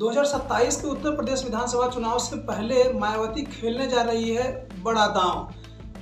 2027 के उत्तर प्रदेश विधानसभा चुनाव से पहले मायावती खेलने जा रही है बड़ा दांव।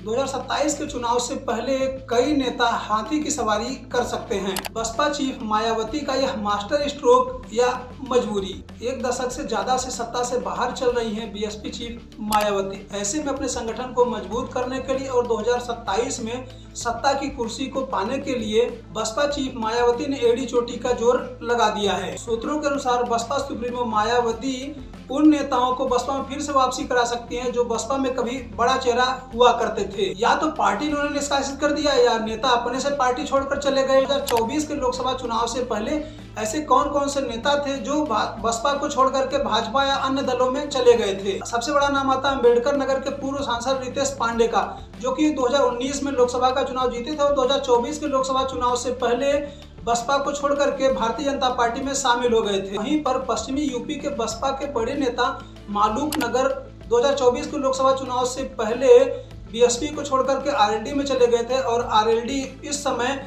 2027 के चुनाव से पहले कई नेता हाथी की सवारी कर सकते हैं। बसपा चीफ मायावती का यह मास्टर स्ट्रोक या मजबूरी। एक दशक से ज्यादा से सत्ता से बाहर चल रही हैं बीएसपी चीफ मायावती। ऐसे में अपने संगठन को मजबूत करने के लिए और 2027 में सत्ता की कुर्सी को पाने के लिए बसपा चीफ मायावती ने एड़ी चोटी का जोर लगा दिया है। सूत्रों के अनुसार बसपा सुप्रीमो मायावती उन नेताओं को बसपा में फिर से वापसी करा सकती हैं जो बसपा में कभी बड़ा चेहरा हुआ करते थे। या तो पार्टी ने उन्हें निष्कासित कर दिया या नेता अपने से पार्टी छोड़कर चले गए। 2024 के लोकसभा चुनाव से पहले ऐसे कौन कौन से नेता थे जो बसपा को छोड़ करके भाजपा या अन्य दलों में चले गए थे। सबसे बड़ा नाम आता है अम्बेडकर नगर के पूर्व सांसद रितेश पांडे का, जो कि 2019 में लोकसभा का चुनाव जीते थे और 2024 के लोकसभा चुनाव से पहले बसपा को छोड़ करके भारतीय जनता पार्टी में शामिल हो गए थे। वहीं पर पश्चिमी यूपी के बसपा के बड़े नेता मालूक नगर 2024 के लोकसभा चुनाव से पहले बीएसपी को छोड़ करके आरएलडी में चले गए थे और आरएलडी इस समय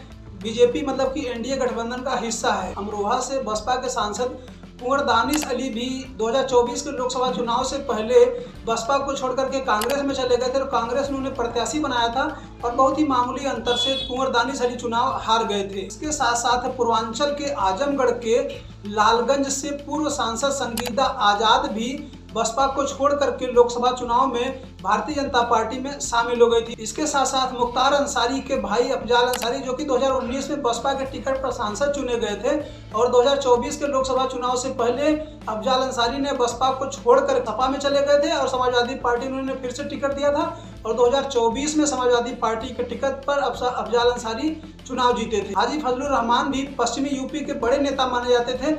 बीजेपी मतलब कि एनडीए गठबंधन का हिस्सा है। अमरोहा से बसपा के सांसद कुंवर दानिश अली भी 2024 के लोकसभा चुनाव से पहले बसपा को छोड़कर के कांग्रेस में चले गए थे और कांग्रेस ने उन्हें प्रत्याशी बनाया था और बहुत ही मामूली अंतर से कुंवर दानिश अली चुनाव हार गए थे। इसके साथ साथ पूर्वांचल के आजमगढ़ के लालगंज से पूर्व सांसद संगीता आजाद भी बसपा को छोड़ करके लोकसभा चुनाव में भारतीय जनता पार्टी में शामिल हो गई थी। इसके साथ साथ मुख्तार अंसारी के भाई अफजाल अंसारी, जो कि 2019 में बसपा के टिकट पर सांसद चुने गए थे और 2024 के लोकसभा चुनाव से पहले अफजाल अंसारी ने बसपा को छोड़कर सपा में चले गए थे और समाजवादी पार्टी ने उन्हें फिर से टिकट दिया था और 2024 में समाजवादी पार्टी के टिकट पर अफजाल अंसारी चुनाव जीते थे। हाजी फजलुर रहमान भी पश्चिमी यूपी के बड़े नेता माने जाते थे,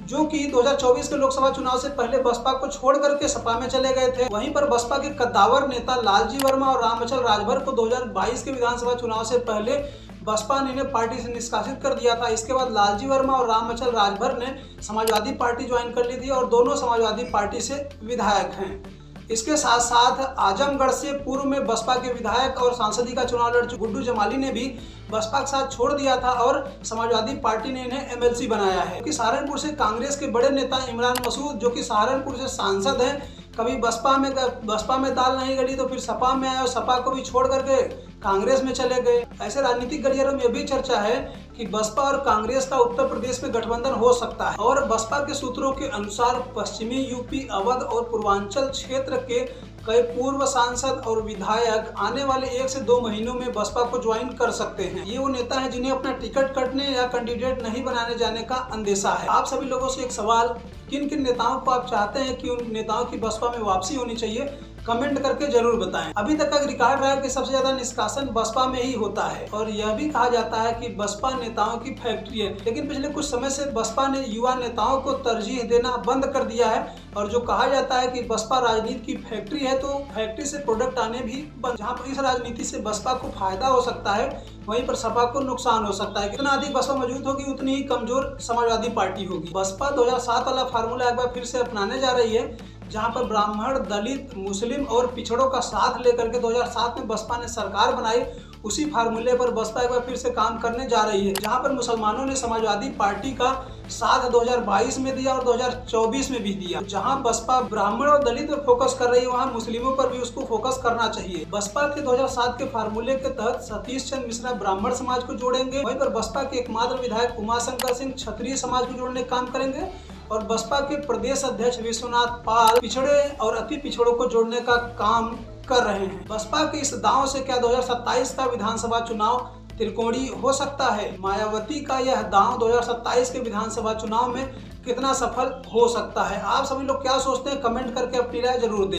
जो कि 2024 के लोकसभा चुनाव से पहले बसपा को छोड़ करके सपा में चले गए थे। वहीं पर बसपा के कद्दावर नेता लालजी वर्मा और रामअचल राजभर को 2022 के विधानसभा चुनाव से पहले बसपा ने इन्हें पार्टी से निष्कासित कर दिया था। इसके बाद लालजी वर्मा और रामअचल राजभर ने समाजवादी पार्टी ज्वाइन कर ली थी और दोनों समाजवादी पार्टी से विधायक हैं। इसके साथ साथ आजमगढ़ से पूर्व में बसपा के विधायक और सांसदी का चुनाव लड़ चुके गुड्डू जमाली ने भी बसपा के साथ छोड़ दिया था और समाजवादी पार्टी ने इन्हें एमएलसी बनाया है। कि सहारनपुर से कांग्रेस के बड़े नेता इमरान मसूद, जो कि सहारनपुर से सांसद हैं, कभी बसपा में दाल नहीं गली तो फिर सपा में आए और सपा को भी छोड़ करके कांग्रेस में चले गए। ऐसे राजनीतिक गलियारों में यह भी चर्चा है कि बसपा और कांग्रेस का उत्तर प्रदेश में गठबंधन हो सकता है और बसपा के सूत्रों के अनुसार पश्चिमी यूपी, अवध और पूर्वांचल क्षेत्र के कई पूर्व सांसद और विधायक आने वाले 1 से 2 महीनों में बसपा को ज्वाइन कर सकते हैं। ये वो नेता हैं जिन्हें अपना टिकट कटने या कैंडिडेट नहीं बनाने जाने का अंदेशा है। आप सभी लोगों से एक सवाल, किन किन नेताओं को आप चाहते हैं कि उन नेताओं की बसपा में वापसी होनी चाहिए, कमेंट करके जरूर बताएं। अभी तक का रिकॉर्ड रहा है कि सबसे ज्यादा निष्कासन बसपा में ही होता है और यह भी कहा जाता है कि बसपा नेताओं की फैक्ट्री है, लेकिन पिछले कुछ समय से बसपा ने युवा नेताओं को तरजीह देना बंद कर दिया है और जो कहा जाता है कि बसपा राजनीति की फैक्ट्री है, तो फैक्ट्री से प्रोडक्ट आने भी बंद। जहाँ पर इस राजनीति से बसपा को फायदा हो सकता है, वहीं पर सपा को नुकसान हो सकता है। जितना अधिक बसपा मौजूद होगी उतनी ही कमजोर समाजवादी पार्टी होगी। बसपा 2007 वाला फार्मूला एक बार फिर से अपनाने जा रही है, जहां पर ब्राह्मण, दलित, मुस्लिम और पिछड़ों का साथ लेकर के 2007 में बसपा ने सरकार बनाई। उसी फार्मूले पर बसपा एक बार फिर से काम करने जा रही है, जहां पर मुसलमानों ने समाजवादी पार्टी का साथ 2022 में दिया और 2024 में भी दिया। जहां बसपा ब्राह्मण और दलित पर फोकस कर रही है, वहां मुस्लिमों पर भी उसको फोकस करना चाहिए। बसपा के 2007 के फार्मूले के तहत सतीश चंद्र मिश्रा ब्राह्मण समाज को जोड़ेंगे, वहीं पर बसपा के एकमात्र विधायक उमाशंकर सिंह क्षत्रिय समाज को जोड़ने का काम करेंगे और बसपा के प्रदेश अध्यक्ष विश्वनाथ पाल पिछड़े और अति पिछड़ों को जोड़ने का काम कर रहे हैं। बसपा के इस दांव से क्या 2027 का विधानसभा चुनाव त्रिकोणीय हो सकता है? मायावती का यह दांव 2027 के विधानसभा चुनाव में कितना सफल हो सकता है? आप सभी लोग क्या सोचते हैं? कमेंट करके अपनी राय जरूर दें।